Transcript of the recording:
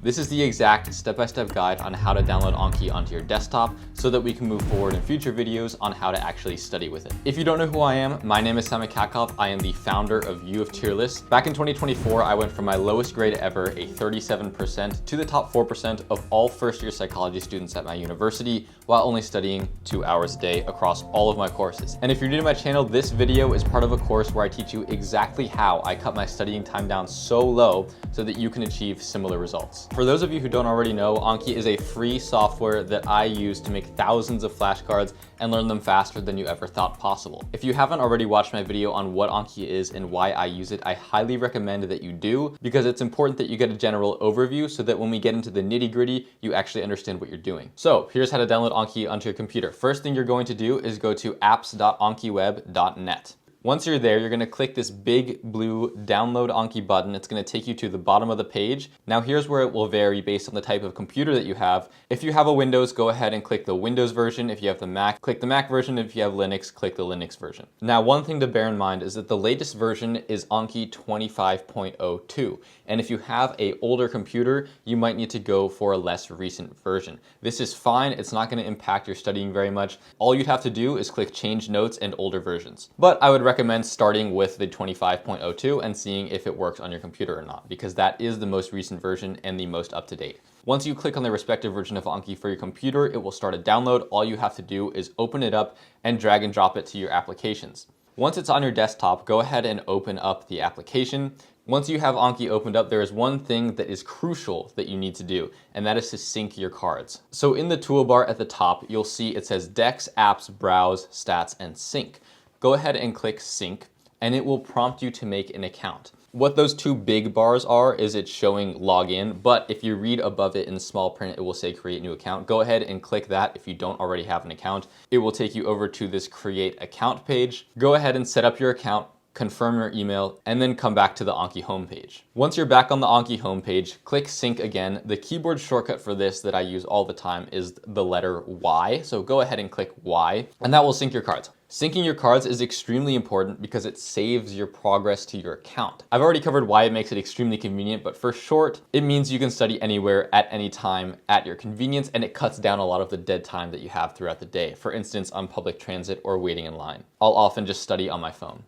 This is the exact step-by-step guide on how to download Anki onto your desktop so that we can move forward in future videos on how to actually study with it. If you don't know who I am, my name is Katkov. I am the founder of UofTearless. Back in 2024, I went from my lowest grade ever, a 37%, to the top 4% of all first-year psychology students at my university while only studying 2 hours a day across all of my courses. And if you're new to my channel, this video is part of a course where I teach you exactly how I cut my studying time down so low so that you can achieve similar results. For those of you who don't already know, Anki is a free software that I use to make thousands of flashcards and learn them faster than you ever thought possible. If you haven't already watched my video on what Anki is and why I use it, I highly recommend that you do, because it's important that you get a general overview so that when we get into the nitty-gritty, you actually understand what you're doing. So here's how to download Anki onto your computer. First thing you're going to do is go to apps.ankiweb.net. Once you're there, you're going to click this big blue download Anki button. It's going to take you to the bottom of the page. Now here's where it will vary based on the type of computer that you have. If you have a Windows, go ahead and click the Windows version. If you have the Mac, click the Mac version. If you have Linux, click the Linux version. Now, one thing to bear in mind is that the latest version is Anki 25.02. And if you have an older computer, you might need to go for a less recent version. This is fine. It's not going to impact your studying very much. All you'd have to do is click change notes and older versions. But I would recommend starting with the 25.02 and seeing if it works on your computer or not, because that is the most recent version and the most up to date. Once you click on the respective version of Anki for your computer, it will start a download. All you have to do is open it up and drag and drop it to your applications. Once it's on your desktop, go ahead and open up the application. Once you have Anki opened up, there is one thing that is crucial that you need to do, and that is to sync your cards. So in the toolbar at the top, you'll see it says Dex, Apps, Browse, Stats, and Sync. Go ahead and click Sync, and it will prompt you to make an account. What those two big bars are is it's showing login, but if you read above it in small print, it will say create new account. Go ahead and click that if you don't already have an account. It will take you over to this create account page. Go ahead and set up your account, confirm your email, and then come back to the Anki homepage. Once you're back on the Anki homepage, click sync again. The keyboard shortcut for this that I use all the time is the letter Y. So go ahead and click Y, and that will sync your cards. Syncing your cards is extremely important because it saves your progress to your account. I've already covered why it makes it extremely convenient, but for short, it means you can study anywhere at any time at your convenience, and it cuts down a lot of the dead time that you have throughout the day. For instance, on public transit or waiting in line. I'll often just study on my phone.